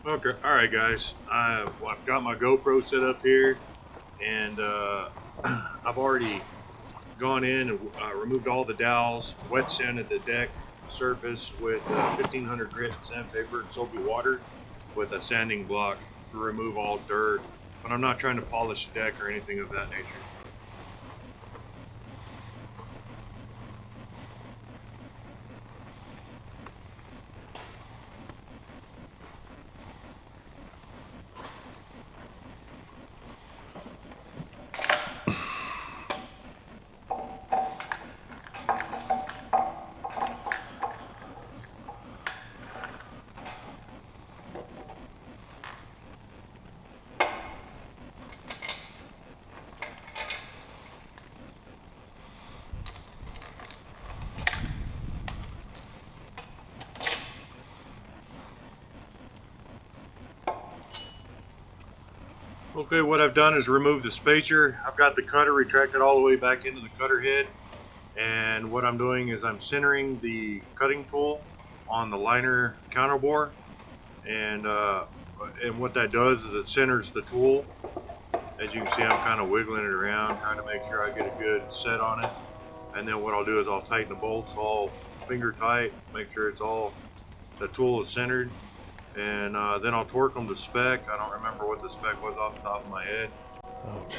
Okay, all right, guys. I've got my GoPro set up here, and I've already gone in and removed all the dowels, wet sanded the deck surface with 1500 grit sandpaper and soapy water with a sanding block to remove all dirt. But I'm not trying to polish the deck or anything of that nature. Okay, what I've done is remove the spacer. I've got the cutter retracted all the way back into the cutter head. And what I'm doing is I'm centering the cutting tool on the liner counterbore. And what that does is it centers the tool. As you can see, I'm kind of wiggling it around, trying to make sure I get a good set on it. And then what I'll do is I'll tighten the bolts all finger tight, make sure it's all, the tool is centered. And then I'll torque them to spec. I don't remember what the spec was off the top of my head. Ouch.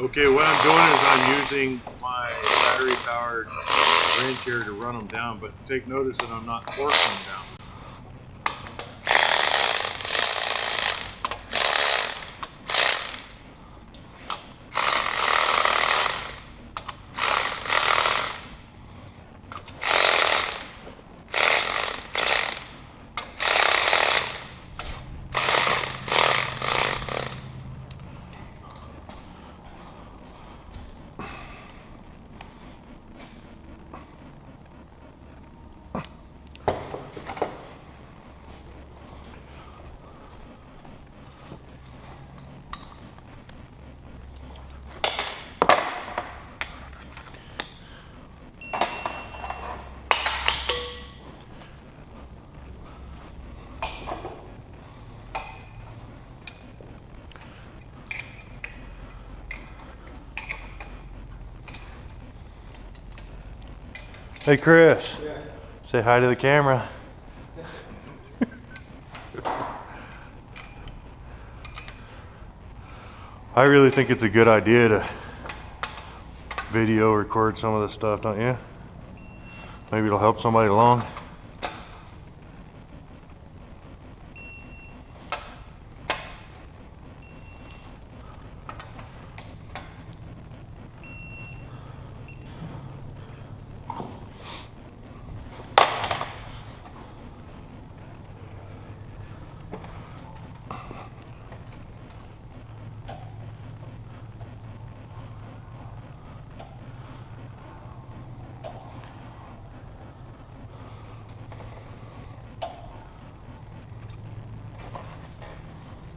Okay, what I'm doing is I'm using my battery powered wrench here to run them down, but take notice that I'm not torquing them down. Hey Chris, Yeah. say hi to the camera. I really think it's a good idea to video record some of this stuff, don't you? Maybe it'll help somebody along.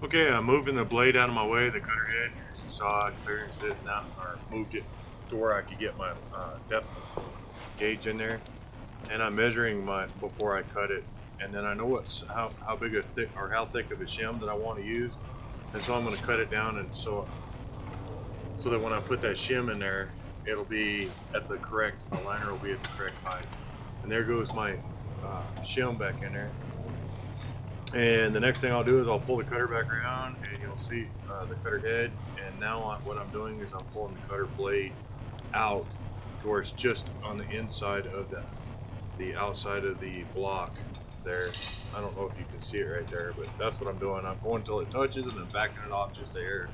Okay, I'm moving the blade out of my way, the cutter head. As you saw, I clearanced it now, or moved it to where I could get my depth gauge in there. And I'm measuring my before I cut it. And then I know how big a thick or how thick of a shim that I want to use. And so I'm going to cut it down, and so that when I put that shim in there, it'll be at the liner will be at the correct height. And there goes my shim back in there. And the next thing I'll do is I'll pull the cutter back around, and you'll see the cutter head. And now what I'm doing is I'm pulling the cutter blade out to where it's just on the inside of the outside of the block there. I don't know if you can see it right there, but that's what I'm doing. I'm going until it touches and then backing it off just a hair.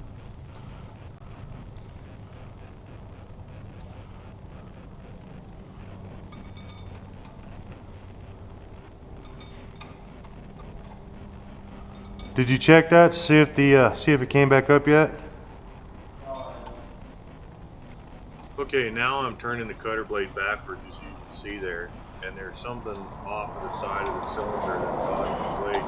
Did you check that? See if it came back up yet? Okay, now I'm turning the cutter blade backwards, as you can see there, and there's something off of the side of the cylinder that's causing the blade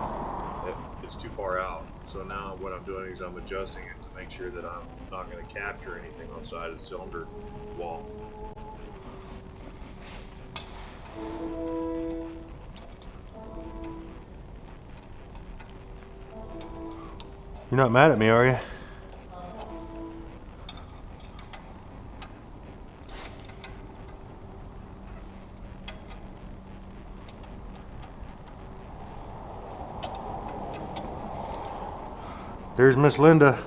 that it's too far out. So now what I'm doing is I'm adjusting it to make sure that I'm not going to capture anything on the side of the cylinder wall. You're not mad at me, are you? There's Miss Linda.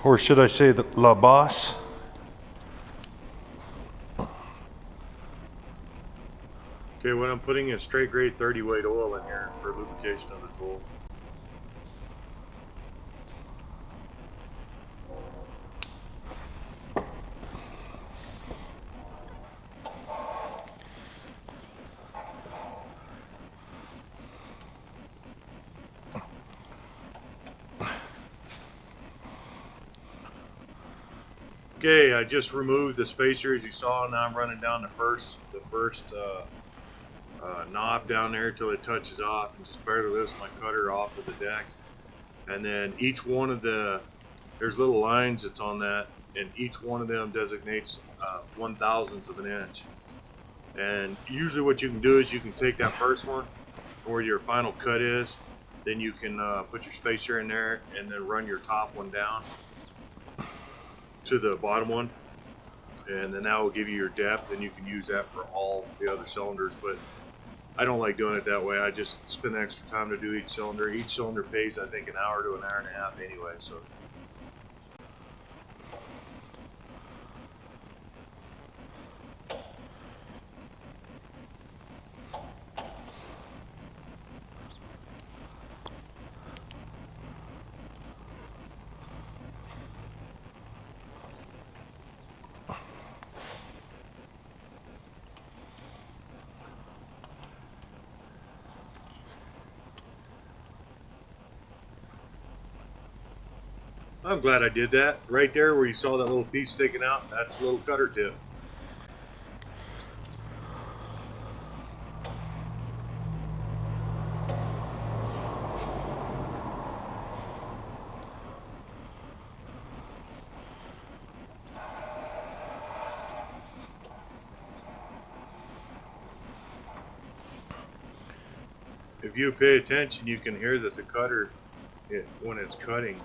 Or should I say the La Boss? Okay, when I'm putting a straight grade 30 weight oil in here for lubrication of the tool. Okay, I just removed the spacer as you saw. Now I'm running down the first knob down there till it touches off and just barely lifts my cutter off of the deck. And then each one of there's little lines that's on that, and each one of them designates 1/1000th of an inch. And usually what you can do is you can take that first one where your final cut is, then you can put your spacer in there and then run your top one down to the bottom one, and then that will give you your depth, and you can use that for all the other cylinders. But I don't like doing it that way. I just spend extra time to do each cylinder. Each cylinder pays, I think, an hour to an hour and a half anyway, so. I'm glad I did that. Right there where you saw that little piece sticking out, that's a little cutter tip. If you pay attention, you can hear that the cutter, when it's cutting,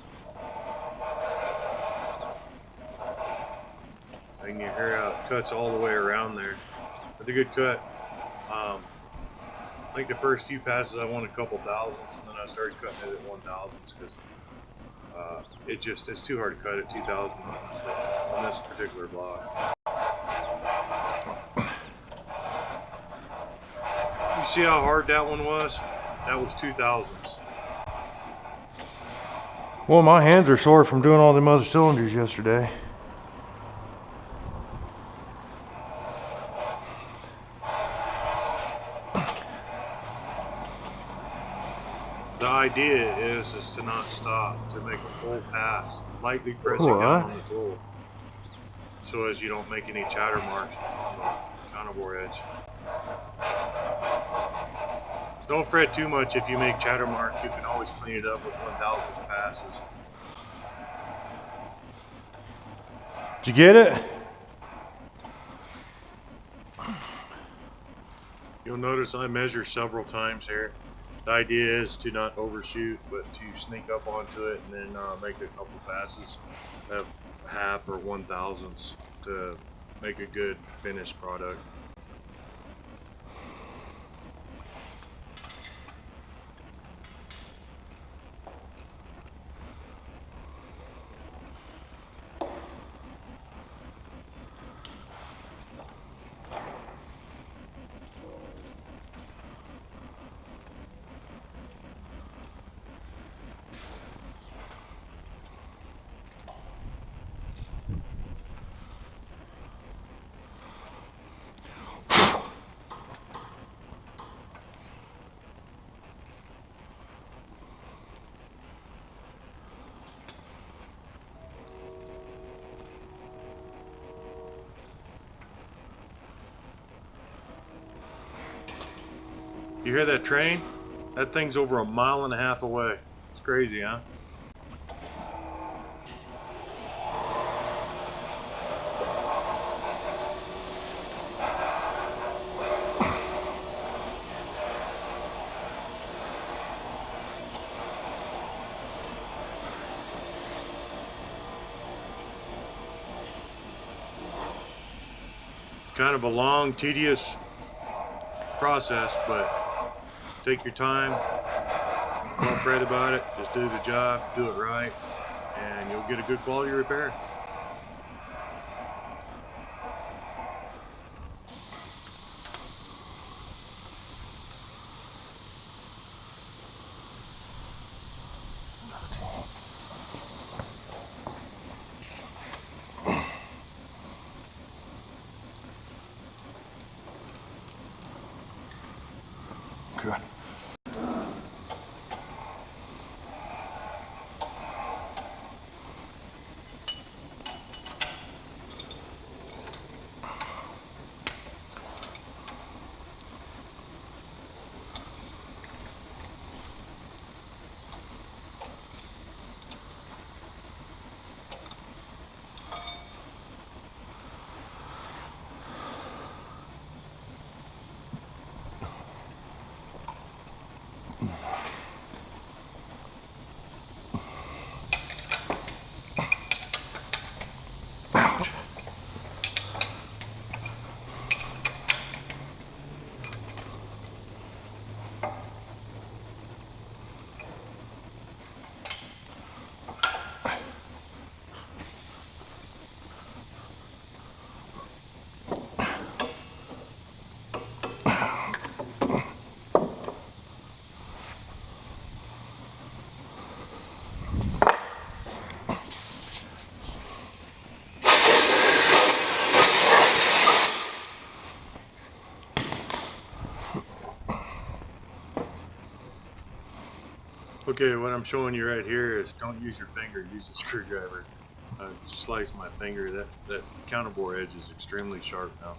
and you hear how it cuts all the way around there. That's a good cut. I think the first few passes I won a couple thousandths, and then I started cutting it at 1/1000th because it's too hard to cut at 2/1000ths on this particular block. You see how hard that one was? That was 2/1000ths. Well, my hands are sore from doing all them other cylinders yesterday. The idea is to not stop, to make a full pass, lightly pressing down on the tool, so as you don't make any chatter marks on the counterbore edge. Don't fret too much if you make chatter marks. You can always clean it up with 1/1000th passes. Did you get it? You'll notice I measure several times here. The idea is to not overshoot, but to sneak up onto it and then make a couple passes of half or 1/1000ths to make a good finished product. You hear that train? That thing's over 1.5 miles away. It's crazy, huh? Kind of a long, tedious process, but take your time. Don't fret about it. Just do the job, do it right, and you'll get a good quality repair. Good. Ouch. Okay, what I'm showing you right here is don't use your finger, use a screwdriver. Slice my finger. That counterbore edge is extremely sharp now.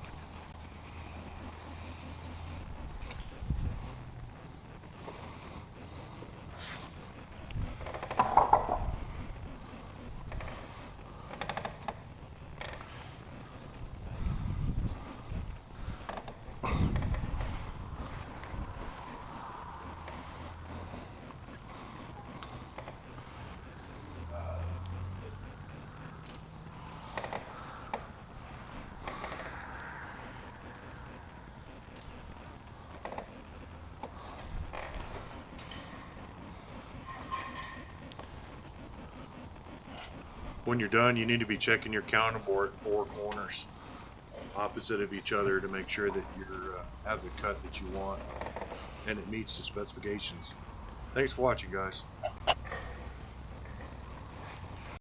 When you're done, you need to be checking your counterbore at 4 corners opposite of each other to make sure that you have the cut that you want and it meets the specifications. Thanks for watching, guys.